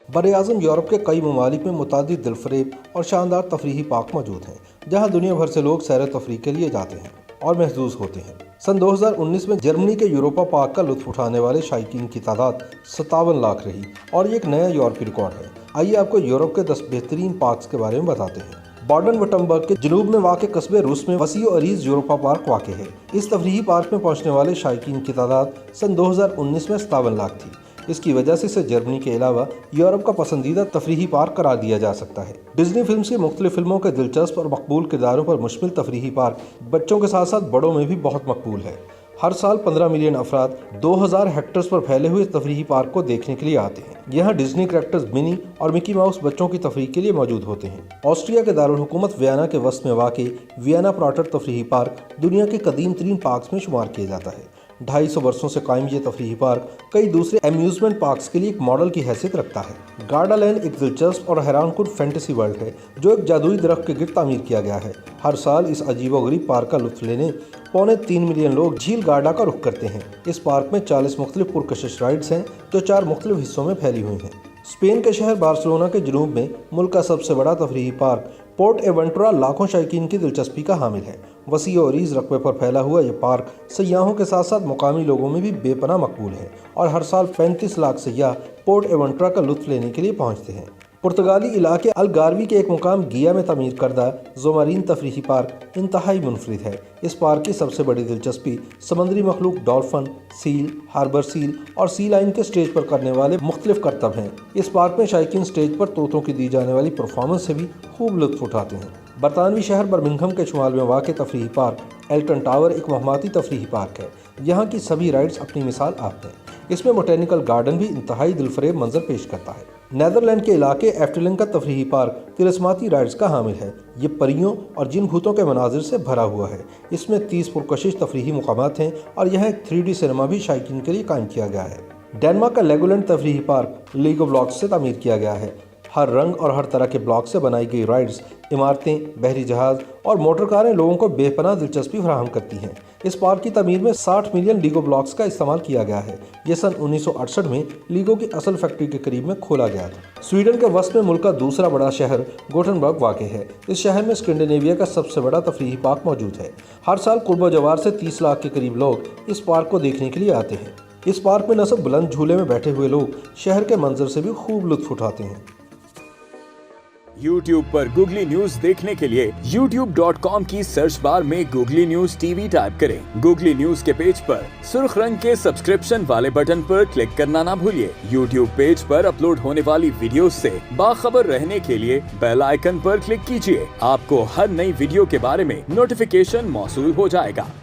बर-ए-आज़म Europe के कई ममालिक में मुतादिद दिलफरेब और शानदार तफरीही पार्क मौजूद हैं, जहाँ दुनिया भर से लोग सैर तफरीह के लिए जाते हैं और महजूज होते हैं। सन 2019 में जर्मनी के यूरोपा पार्क का लुत्फ उठाने वाले शायकीन की तादाद 57 लाख रही और ये एक नया यूरोपी रिकॉर्ड है। आइए आपको यूरोप के 10 बेहतरीन पार्क्स के बारे में बताते हैं। बाडन-वुर्टमबर्ग के जनूब में वाक़ कस्बे रूस में वसी और अरीज़ यूरोपा पार्क वाक़ है। इस तफरीही पार्क में पहुँचने वाले शायकीन की तादाद सन 2019 में 57 लाख थी। इसकी वजह से इसे जर्मनी के अलावा यूरोप का पसंदीदा तफरीही पार्क करार दिया जा सकता है। डिज्नी फिल्म्स की मुख्तलिफ फिल्मों के दिलचस्प और मकबूल किरदारों पर मुश्तमिल तफरीही पार्क बच्चों के साथ साथ बड़ों में भी बहुत मकबूल है। हर साल 15 मिलियन अफराद 2000 हेक्टर्स पर फैले हुए तफरीही पार्क को देखने के लिए आते हैं। यहाँ डिज्नी कैरेक्टर्स मिनी और मिकी माउस बच्चों की तफरीह के लिए मौजूद होते हैं। ऑस्ट्रिया के दारुल हुकूमत वियना के वस्त में वाक़ वियना प्राटर तफरीही पार्क दुनिया के कदीम तरीन पार्क्स में शुमार किया जाता है। 250 वर्षों से कायम ये तफरीही पार्क कई दूसरे एम्यूजमेंट पार्क्स के लिए एक मॉडल की हैसियत रखता है। गार्डालैंड एक दिलचस्प और हैरानकुन फैंटेसी वर्ल्ड है जो एक जादुई दरख्त के गिर्द तामीर किया गया है। हर साल इस अजीबोगरीब पार्क का लुत्फ लेने 3.25 मिलियन लोग झील गार्डा का रुख करते हैं। इस पार्क में 40 मुख्तलिफ पुरकशिश राइड्स हैं जो 4 मुख्तलिफ हिस्सों में फैली हुई हैं। स्पेन के शहर बार्सिलोना के जनूब में मुल्क का सबसे बड़ा तफरीही पार्क पोर्ट एवेंटुरा लाखों शायकीन की दिलचस्पी का हामिल है। वसी और अरीज़ रकबे पर फैला हुआ ये पार्क सयाहों के साथ साथ मुकामी लोगों में भी बेपनाह मकबूल है और हर साल 35 लाख सयाह पोर्ट एवेंटुरा का लुत्फ लेने के लिए पहुँचते हैं। पुर्तगाली इलाके अलगारवी के एक मुकाम गिया में तमीर करदा ज़ोमारीन तफरीही पार्क इंतहाई मुनफरिद है। इस पार्क की सबसे बड़ी दिलचस्पी समुद्री मखलूक डॉल्फिन, सील, हार्बर सील और सी लाइन के स्टेज पर करने वाले मुख्तलिफ करतब हैं। इस पार्क में शायकीन स्टेज पर तोतों की दी जाने वाली परफॉर्मेंस से भी खूब लुत्फ उठाते हैं। बरतानवी शहर बर्मिंघम के शुमाल में वाक़ तफरीही पार्क एल्टन टावर एक महमाती तफरीही पार्क है। यहाँ की सभी राइड्स अपनी मिसाल आप हैं। इसमें बोटेनिकल गार्डन भी इंतहाई दिलफरेब मंजर पेश करता है। नेदरलैंड के इलाके एफ्टेलिंग का तफरीही पार्क तिलिस्माती राइड्स का हामिल है। ये परियों और जिन भूतों के मनाजिर से भरा हुआ है। इसमें 30 पुरकशिश तफरीही मुकामात हैं और यहाँ एक 3D सिनेमा भी शायकीन के लिए कायम किया गया है। डेनमार्क का लेगोलैंड तफरीही पार्क लीगो ब्लॉक्स से तामीर किया गया है। हर रंग और हर तरह के ब्लॉक से बनाई गई राइड्स, इमारतें, बहरी जहाज और मोटर कारें लोगों को बेपनाह दिलचस्पी फराहम करती हैं। इस पार्क की तमीर में 60 मिलियन लीगो ब्लॉक्स का इस्तेमाल किया गया है। यह सन 1968 में लीगो की असल फैक्ट्री के करीब में खोला गया था। स्वीडन के वस्त में मुल्क का दूसरा बड़ा शहर गोटेनबर्ग वाक़ है। इस शहर में स्कैंडिनेविया का सबसे बड़ा तफरीही पार्क मौजूद है। हर साल कुर्बा जवार से 30 लाख के करीब लोग इस पार्क को देखने के लिए आते हैं। इस पार्क में न सिर्फ बुलंद झूले में बैठे हुए लोग शहर के मंजर से भी खूब लुत्फ उठाते हैं। YouTube पर Googly न्यूज देखने के लिए youtube.com की सर्च बार में Googly न्यूज टीवी टाइप करें। Googly न्यूज के पेज पर सुर्ख रंग के सब्सक्रिप्शन वाले बटन पर क्लिक करना ना भूलिए। YouTube पेज पर अपलोड होने वाली वीडियोस से बाखबर रहने के लिए बेल आइकन पर क्लिक कीजिए। आपको हर नई वीडियो के बारे में नोटिफिकेशन मौसूल हो जाएगा।